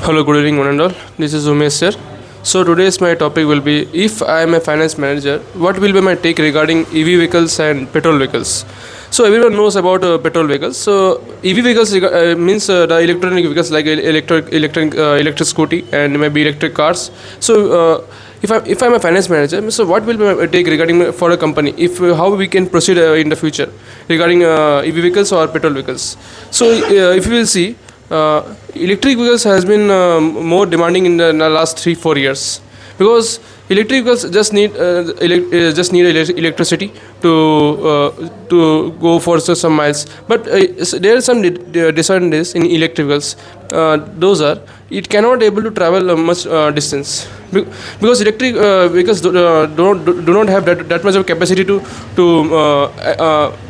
Hello, good evening, one and all. This is Umesh here. So today's my topic will be if I am a finance manager, what will be my take regarding EV vehicles and petrol vehicles. So everyone knows about petrol vehicles. So EV vehicles means the electronic vehicles like electric scooty and maybe electric cars. So if I'm a finance manager, so what will be my take regarding for a company? If how we can proceed in the future regarding EV vehicles or petrol vehicles. So if you will see electric vehicles has been more demanding in the last 3 4 years because electric vehicles just need electricity to go for some miles. But there are some disadvantages in electric vehicles. Those are it cannot able to travel much distance because electric vehicles do not have that much of capacity to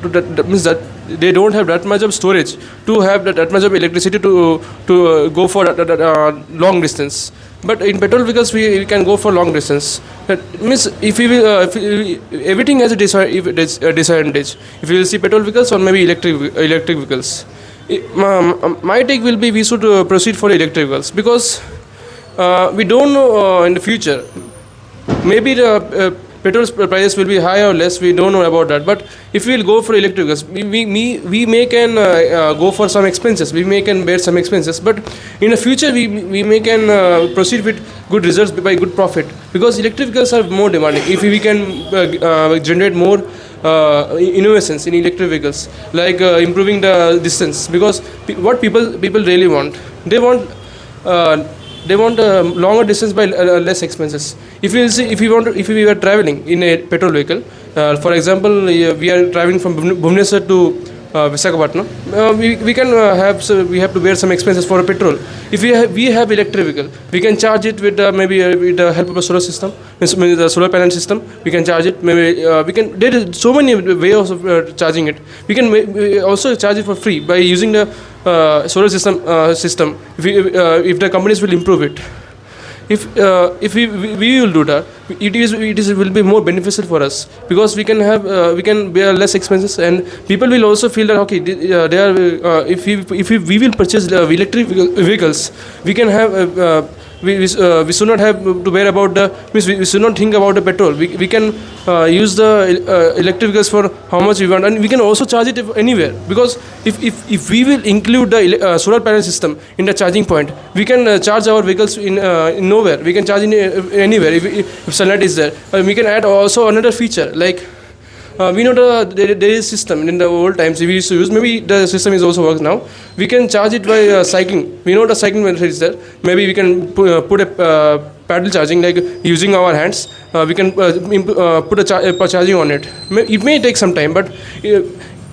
that means that they don't have that much of storage to have that much of electricity to go for long distance. But in petrol vehicles we can go for long distance. That means everything has a disadvantage. If you will see petrol vehicles or maybe electric vehicles, my take will be we should proceed for electric vehicles because we don't know in the future. Maybe the petrol prices will be high or less. We don't know about that. But if we will go for electric vehicles, we may can go for some expenses. We may can bear some expenses. But in the future, we may can proceed with good results by good profit because electric vehicles are more demanding. If we can generate more innovations in electric vehicles, like improving the distance, because what people really want, they want. They want a longer distance by less expenses. If you will see, if we were traveling in a petrol vehicle, for example, we are traveling from Bhubaneswar to Visakhapatnam, we can we have to bear some expenses for a petrol. If we have electric vehicle, we can charge it with maybe with the help of a solar system, means the solar panel system. We can charge it. Maybe we can. There is so many ways of charging it. We also charge it for free by using the solar system. If the companies will improve it, if we will do that, it is will be more beneficial for us because we can bear less expenses and people will also feel that okay they are if we will purchase the electric vehicles, we can have we should not have to bear about the means we should not think about the petrol. We can use the electric vehicles for how much we want, and we can also charge it anywhere because if we will include the solar panel system in the charging point, we can charge our vehicles in nowhere. We can charge in anywhere if sunlight is there. We can add also another feature like we know there is system in the old times we used to use. Maybe the system is also works now. We can charge it by cycling. We know the cycling method is there. Maybe we can put a paddle charging like using our hands. We can put a charging on it. It may take some time, but the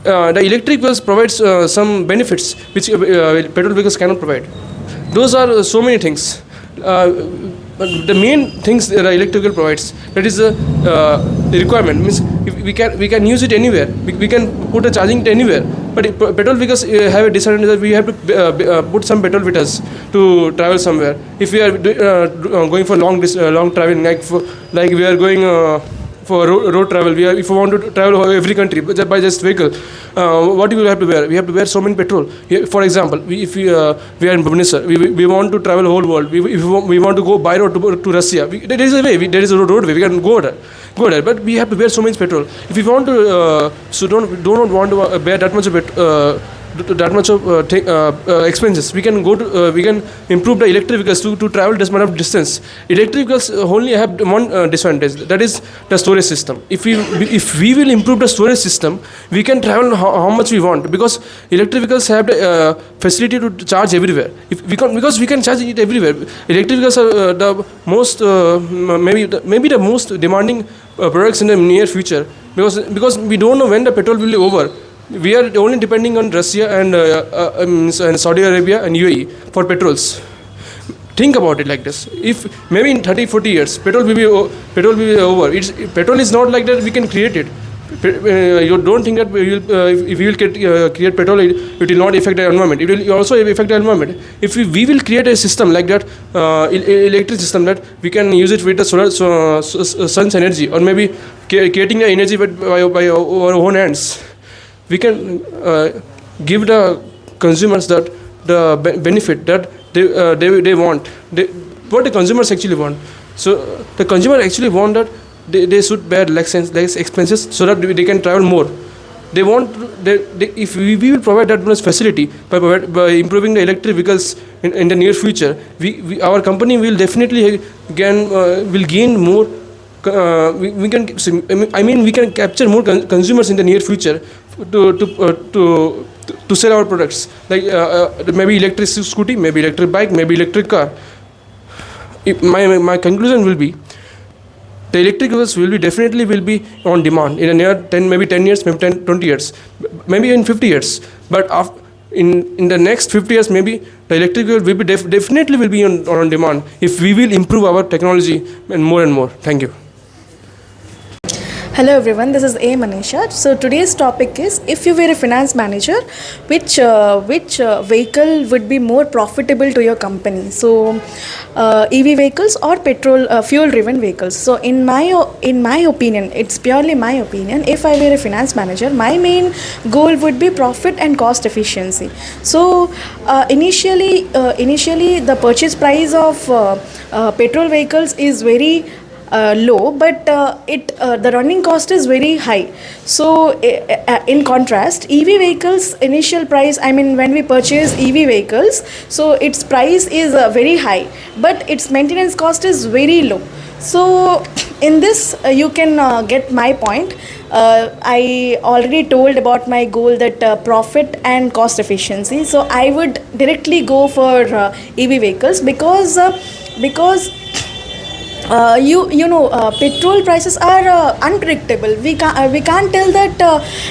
electric vehicles provides some benefits which petrol vehicles cannot provide. Those are so many things. The main things that electric vehicle provides, that is the requirement means if we can use it anywhere. We can put a charging it anywhere. But if petrol vehicles have a disadvantage that we have to put some petrol with us to travel somewhere. If we are going for long traveling, like we are going for road travel, if we want to travel every country by just vehicle, what do we have to wear? We have to wear so many petrol. For example, if we are in Bhubaneswar, we want to travel whole world. If we want to go by road to Russia, there is a way. There is a roadway. We can go there. But we have to bear so much petrol. If we want to, don't want to bear that much of it. That much of expenses, we can we can improve the electric vehicles to travel this much of distance. Electric vehicles only have one disadvantage, that is the storage system. If we will improve the storage system, we can travel how much we want because electric vehicles have the facility to charge everywhere. Because we can charge it everywhere. Electric vehicles are the most maybe the most demanding products in the near future because we don't know when the petrol will be over. We are only depending on Russia and Saudi Arabia and UAE for petrols. Think about it like this. If maybe in 30-40 years petrol will be over. Petrol is not like that. We can create it. You don't think that if we will create petrol, it will not affect the environment. It will also affect the environment. If we will create a system like that, electric system that we can use it with the sun's energy, or maybe creating the energy by our own hands. We can give the consumers that the benefit that they want, what the consumers actually want. So the consumer actually want that they should bear less expenses so that they can travel more. They want if we will provide that much facility by improving the electric vehicles in the near future, our company will definitely gain more. We can, I mean, we can capture more consumers in the near future to sell our products, like maybe electric scooty, maybe electric bike, maybe electric car. My conclusion will be the electric vehicles will be on demand in a near 10 years, maybe 20 years, maybe in 50 years. But in the next 50 years, maybe the electric vehicle will be definitely will be on demand if we will improve our technology and more. Thank you. Hello everyone, this is A. Manisha. So today's topic is, if you were a finance manager, which vehicle would be more profitable to your company? So EV vehicles or petrol fuel driven vehicles. So in my opinion, it's purely my opinion, if I were a finance manager, my main goal would be profit and cost efficiency. So initially the purchase price of petrol vehicles is very low, but the running cost is very high. So in contrast, EV vehicles initial price, I mean, when we purchase EV vehicles, so its price is very high, but its maintenance cost is very low. So in this you can get my point. I already told about my goal, that profit and cost efficiency. So I would directly go for EV vehicles because petrol prices are unpredictable. We can't tell that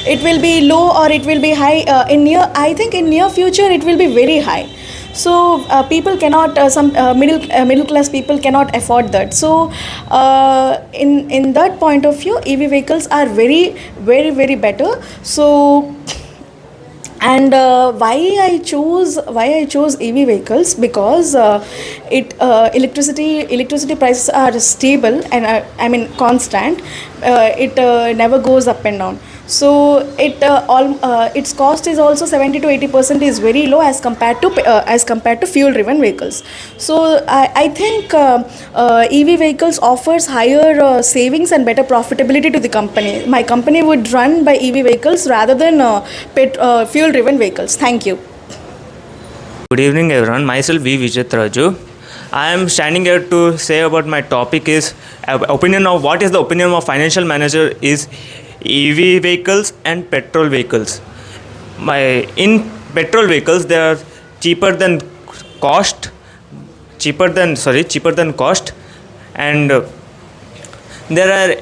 it will be low or it will be high. I think in near future it will be very high. So people cannot, some middle class people cannot afford that. So in that point of view, EV vehicles are very better. So and why I chose EV vehicles, because electricity prices are stable and I mean constant. It never goes up and down. So its cost is also 70 to 80% is very low as compared to fuel driven vehicles. So I think EV vehicles offers higher savings and better profitability to the company. My company would run by EV vehicles rather than fuel driven vehicles. Thank you. Good evening everyone, myself V. Vijay Raju. I am standing here to say about my topic is what is the opinion of financial manager is EV vehicles and petrol vehicles. In petrol vehicles, they are cheaper than cost, and there are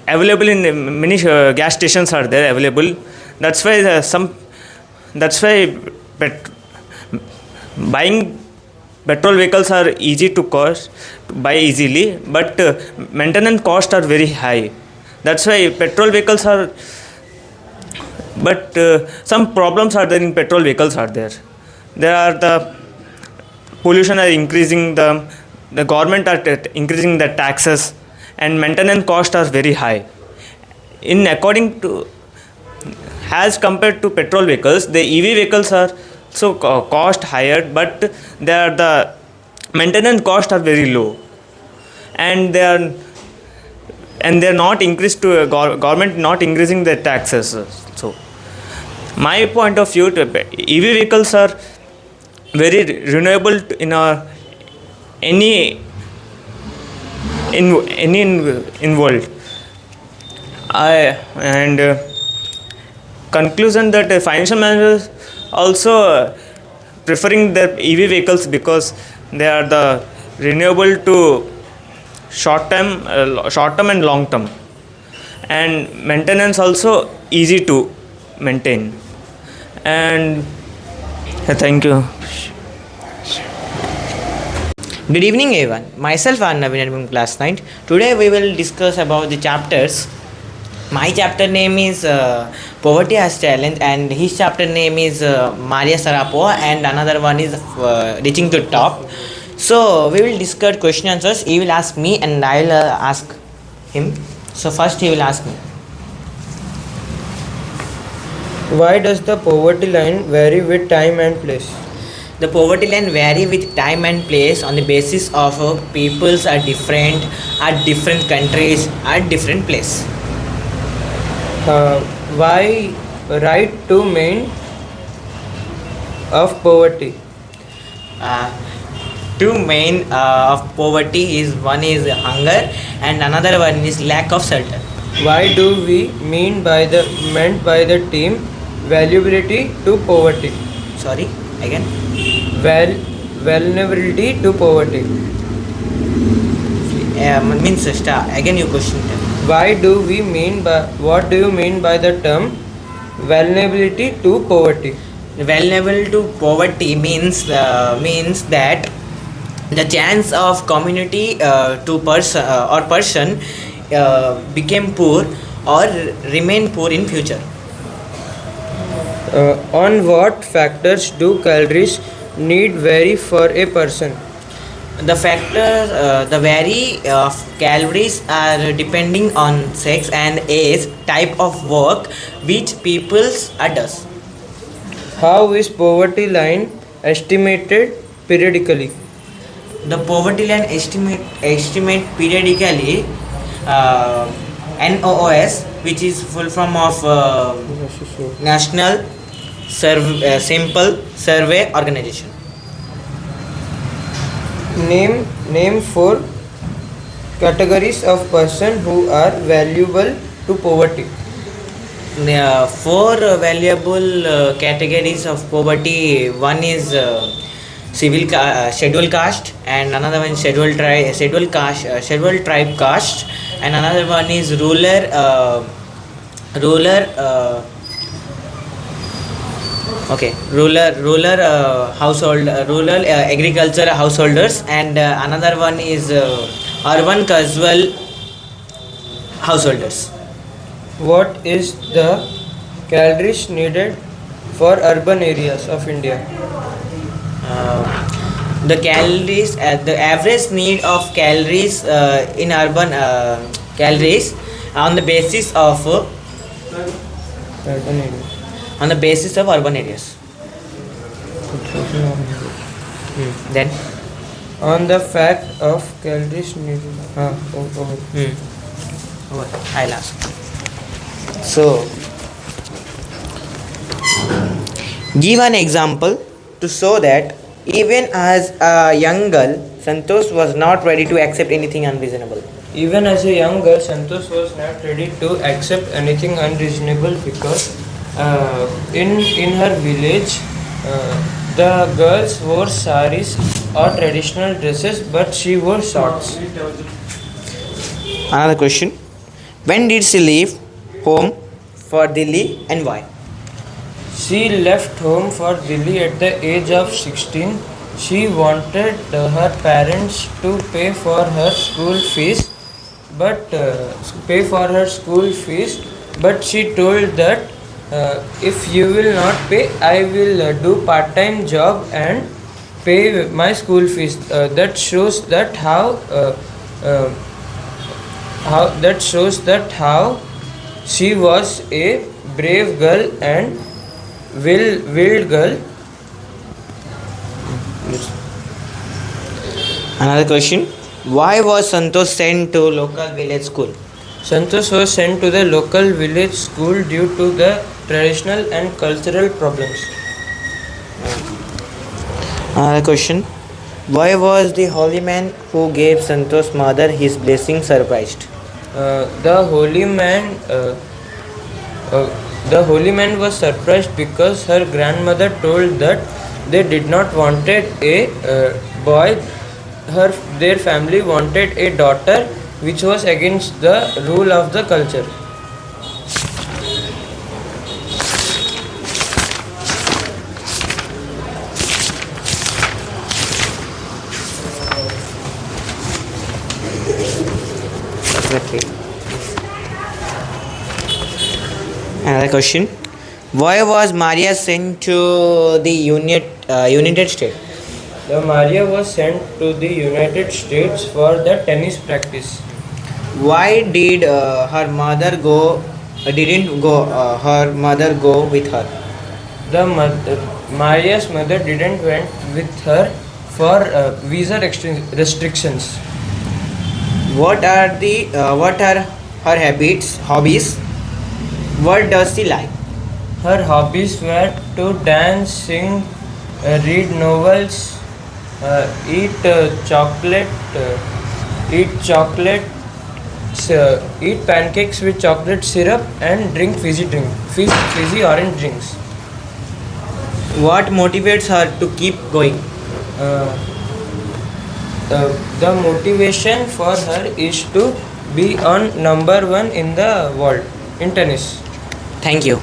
available in many gas stations are there available. That's why buying petrol vehicles are easy to buy easily, but maintenance costs are very high. That's why petrol vehicles are, but some problems are there in petrol vehicles are there. There are the pollution are increasing, the government are increasing the taxes, and maintenance costs are very high. According to, as compared to petrol vehicles, the EV vehicles are so cost higher, but the maintenance costs are very low, and they're not increased to government not increasing the taxes. So my point of view, EV vehicles are very renewable in world. Conclusion that financial managers also preferring the EV vehicles because they are the renewable to short term and long term, and maintenance also easy to maintain. And thank you. Good evening everyone, myself Naveen from class 9. Today we will discuss about the chapters. My chapter name is Poverty as Challenge, and his chapter name is Maria Sarapova, and another one is Reaching to Top. So we will discuss question answers. He will ask me and I will ask him. So first he will ask me. Why does the poverty line vary with time and place? The poverty line vary with time and place on the basis of peoples are different at different countries at different place. Why right to main of poverty? Uh, Two main of poverty is one is hunger and another one is lack of shelter. Why do we meant by the term valuability to poverty? Sorry, again. Vulnerability to poverty. Means again you question. Why do we mean by what do you mean by the term vulnerability to poverty? Vulnerable to poverty means that the chance of community to person became poor or remain poor in future. On what factors do calories need vary for a person? The factors, the vary of calories are depending on sex and age, type of work which peoples does. How is poverty line estimated periodically? The poverty line estimate periodically NOOS, which is full form of National Simple Survey Organization. Name four categories of person who are valuable to poverty. Four valuable categories of poverty. One is scheduled caste, and another one is scheduled tribe caste, and another one is rural agriculture householders, and another one is urban casual householders. What is the calories needed for urban areas of India? The calories, the average need of calories in urban calories on the basis of Urban area. urban areas. Then On the fact of calories needed. I'll ask. So, give an example to show that even as a young girl, Santosh was not ready to accept anything unreasonable. Even as a young girl, Santosh was not ready to accept anything unreasonable because in her village the girls wore saris or traditional dresses, but she wore shorts. Another question. When did she leave home for Delhi and why? She left home for Delhi at the age of 16. She wanted her parents to pay for her school fees, but she told that if you will not pay, I will do part-time job and pay my school fees. That shows that how she was a brave girl and willed girl. Another question. Why was Santosh sent to local village school? Santosh was sent to the local village school due to the traditional and cultural problems. Another question. Why was the holy man who gave Santosh's mother his blessing surprised? The holy man was surprised because her grandmother told that they did not wanted a boy. Their family wanted a daughter, which was against the rule of the culture. Another question. Why was Maria sent to the United States? The Maria was sent to the United States for the tennis practice. Why did her mother go? Didn't go? Her mother go with her. The Maria's mother didn't went with her for visa restrictions. What are her hobbies? What does she like? Her hobbies were to dance, sing, read novels, eat eat pancakes with chocolate syrup, and drink fizzy orange drinks. What motivates her to keep going? Uh, the motivation for her is to be on number one in the world in tennis. Thank you.